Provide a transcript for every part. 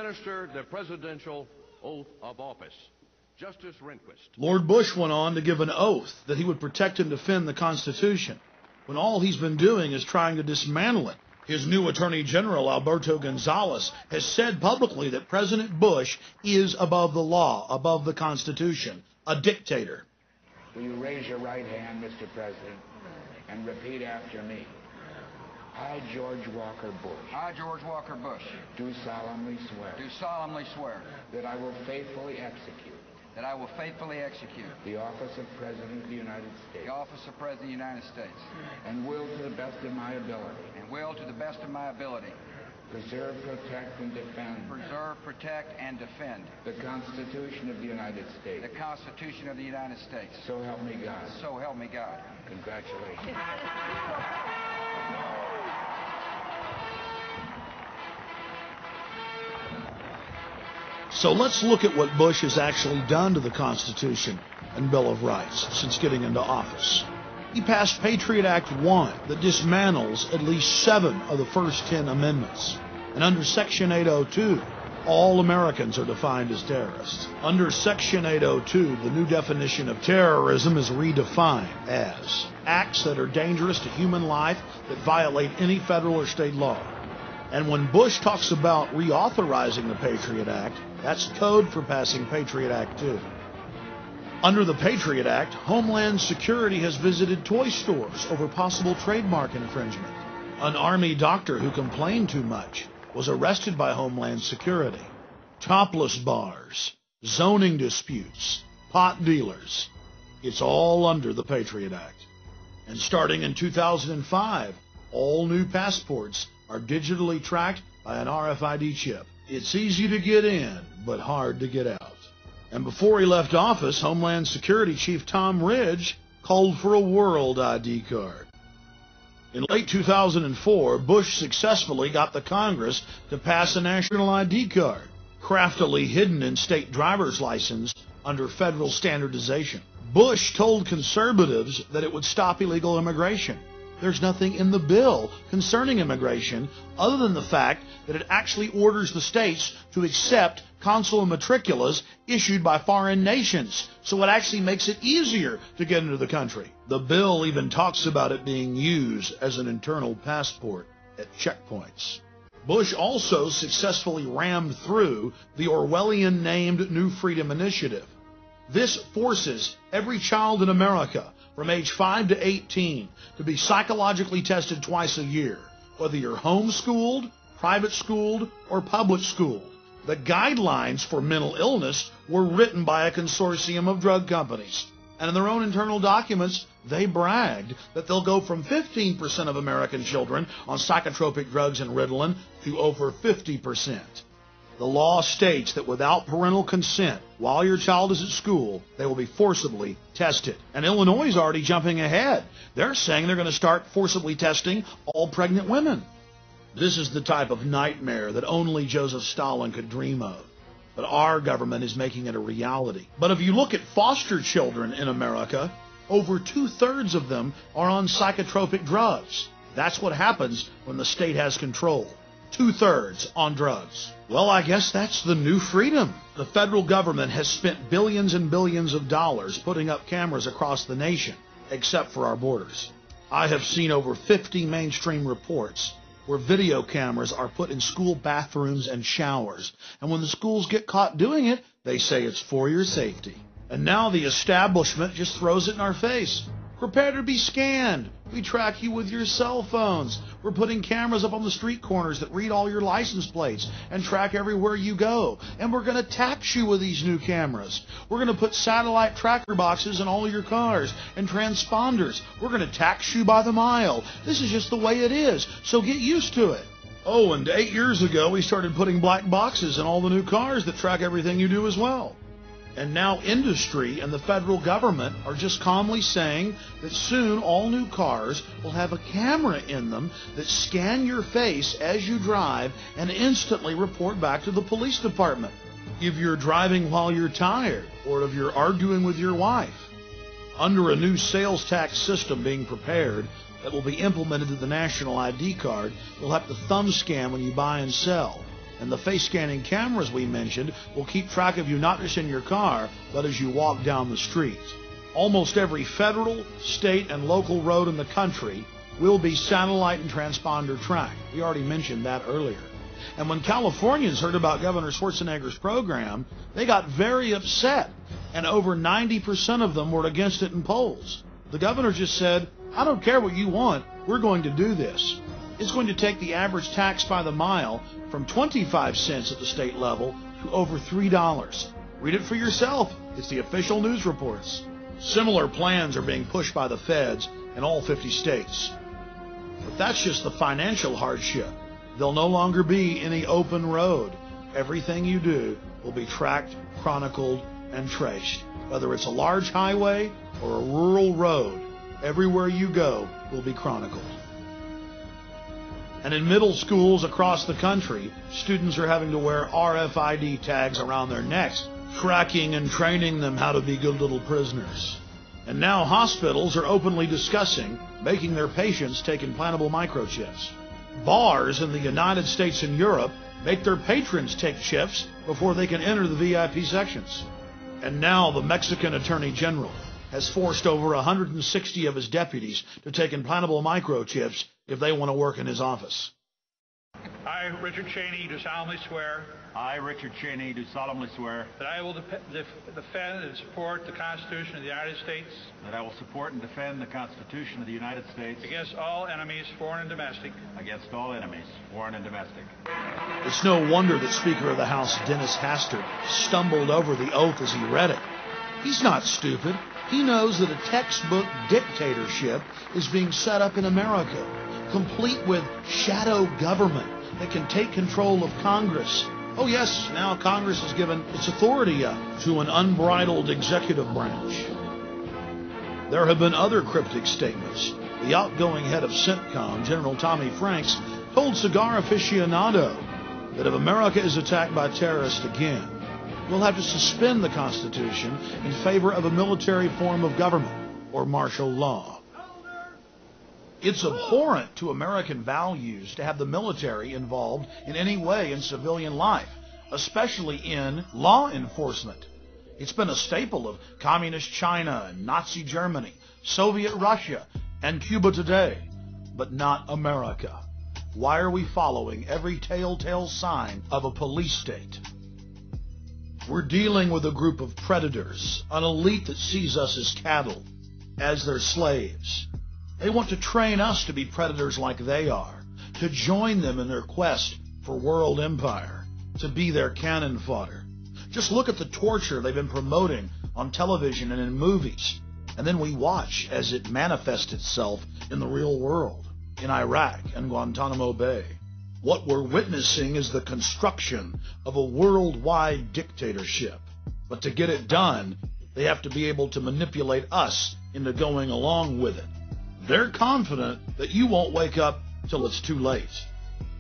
administer the presidential oath of office. Justice Rehnquist. Lord Bush went on to give an oath that he would protect and defend the Constitution, when all he's been doing is trying to dismantle it. His new Attorney General, Alberto Gonzales, has said publicly that President Bush is above the law, above the Constitution, a dictator. Will you raise your right hand, Mr. President, and repeat after me? I, George Walker Bush. I, George Walker Bush. Do solemnly swear. Do solemnly swear. That I will faithfully execute. That I will faithfully execute. The office of President of the United States. The office of President of the United States. And will to the best of my ability. And will to the best of my ability. Preserve, protect, and defend. Preserve, protect, and defend. The Constitution of the United States. The Constitution of the United States. So help me God. So help me God. Congratulations. So let's look at what Bush has actually done to the Constitution and Bill of Rights since getting into office. He passed Patriot Act 1 that dismantles at least 7 of the first 10 amendments. And under Section 802, all Americans are defined as terrorists. Under Section 802, the new definition of terrorism is redefined as acts that are dangerous to human life that violate any federal or state law. And when Bush talks about reauthorizing the Patriot Act, that's code for passing Patriot Act 2. Under the Patriot Act, Homeland Security has visited toy stores over possible trademark infringement. An Army doctor who complained too much was arrested by Homeland Security. Topless bars, zoning disputes, pot dealers. It's all under the Patriot Act. And starting in 2005, all new passports are digitally tracked by an RFID chip. It's easy to get in, but hard to get out. And before he left office, Homeland Security Chief Tom Ridge called for a world ID card. In late 2004, Bush successfully got the Congress to pass a national ID card, craftily hidden in state driver's license under federal standardization. Bush told conservatives that it would stop illegal immigration. There's nothing in the bill concerning immigration other than the fact that it actually orders the states to accept consular matriculas issued by foreign nations, so it actually makes it easier to get into the country. The bill even talks about it being used as an internal passport at checkpoints. Bush also successfully rammed through the Orwellian-named New Freedom Initiative. This forces every child in America from age 5 to 18 to be psychologically tested twice a year, whether you're homeschooled, private schooled, or public schooled. The guidelines for mental illness were written by a consortium of drug companies. And in their own internal documents, they bragged that they'll go from 15% of American children on psychotropic drugs and Ritalin to over 50%. The law states that without parental consent, while your child is at school, they will be forcibly tested. And Illinois is already jumping ahead. They're saying they're going to start forcibly testing all pregnant women. This is the type of nightmare that only Joseph Stalin could dream of. But our government is making it a reality. But if you look at foster children in America, over 2/3 of them are on psychotropic drugs. That's what happens when the state has control. 2/3 on drugs. Well, I guess that's the new freedom. The federal government has spent billions and billions of dollars putting up cameras across the nation, except for our borders. I have seen over 50 mainstream reports where video cameras are put in school bathrooms and showers. And when the schools get caught doing it, they say it's for your safety. And now the establishment just throws it in our face. Prepare to be scanned. We track you with your cell phones. We're putting cameras up on the street corners that read all your license plates and track everywhere you go. And we're going to tax you with these new cameras. We're going to put satellite tracker boxes in all your cars and transponders. We're going to tax you by the mile. This is just the way it is, so get used to it. Oh, and 8 years ago, we started putting black boxes in all the new cars that track everything you do as well. And now industry and the federal government are just calmly saying that soon all new cars will have a camera in them that scan your face as you drive and instantly report back to the police department if you're driving while you're tired or if you're arguing with your wife. Under a new sales tax system being prepared that will be implemented to the national ID card, you'll have to thumb scan when you buy and sell. And the face scanning cameras we mentioned will keep track of you not just in your car, but as you walk down the street. Almost every federal, state, and local road in the country will be satellite and transponder tracked. We already mentioned that earlier. And when Californians heard about Governor Schwarzenegger's program, they got very upset, and over 90% of them were against it in polls. The governor just said, I don't care what you want, we're going to do this. It's going to take the average tax by the mile from 25 cents at the state level to over $3. Read it for yourself. It's the official news reports. Similar plans are being pushed by the feds in all 50 states. But that's just the financial hardship. There'll no longer be any open road. Everything you do will be tracked, chronicled, and traced. Whether it's a large highway or a rural road, everywhere you go will be chronicled. And in middle schools across the country, students are having to wear RFID tags around their necks, tracking and training them how to be good little prisoners. And now hospitals are openly discussing making their patients take implantable microchips. Bars in the United States and Europe make their patrons take chips before they can enter the VIP sections. And now the Mexican Attorney General has forced over 160 of his deputies to take implantable microchips if they want to work in his office. I, Richard Cheney, do solemnly swear. I, Richard Cheney, do solemnly swear That I will defend and support the Constitution of the United States. that I will support and defend the Constitution of the United States Against all enemies, foreign and domestic. against all enemies, foreign and domestic. It's no wonder that Speaker of the House Dennis Hastert stumbled over the oath as he read it. He's not stupid. He knows that a textbook dictatorship is being set up in America, complete with shadow government that can take control of Congress. Oh yes, now Congress has given its authority up to an unbridled executive branch. There have been other cryptic statements. The outgoing head of CENTCOM, General Tommy Franks, told Cigar Aficionado that if America is attacked by terrorists again, we'll have to suspend the Constitution in favor of a military form of government, or martial law. It's abhorrent to American values to have the military involved in any way in civilian life, especially in law enforcement. It's been a staple of Communist China and Nazi Germany, Soviet Russia, and Cuba today, but not America. Why are we following every telltale sign of a police state? We're dealing with a group of predators, an elite that sees us as cattle, as their slaves. They want to train us to be predators like they are, to join them in their quest for world empire, to be their cannon fodder. Just look at the torture they've been promoting on television and in movies, and then we watch as it manifests itself in the real world, in Iraq and Guantanamo Bay. What we're witnessing is the construction of a worldwide dictatorship. But to get it done, they have to be able to manipulate us into going along with it. They're confident that you won't wake up till it's too late.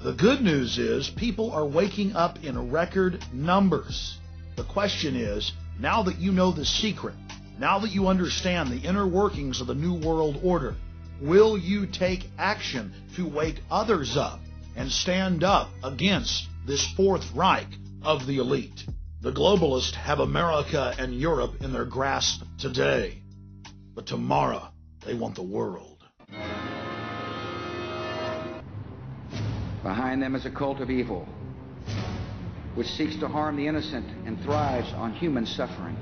The good news is people are waking up in record numbers. The question is, now that you know the secret, now that you understand the inner workings of the New World Order, will you take action to wake others up and stand up against this Fourth Reich of the elite? The globalists have America and Europe in their grasp today, but tomorrow they want the world. Behind them is a cult of evil, which seeks to harm the innocent and thrives on human suffering.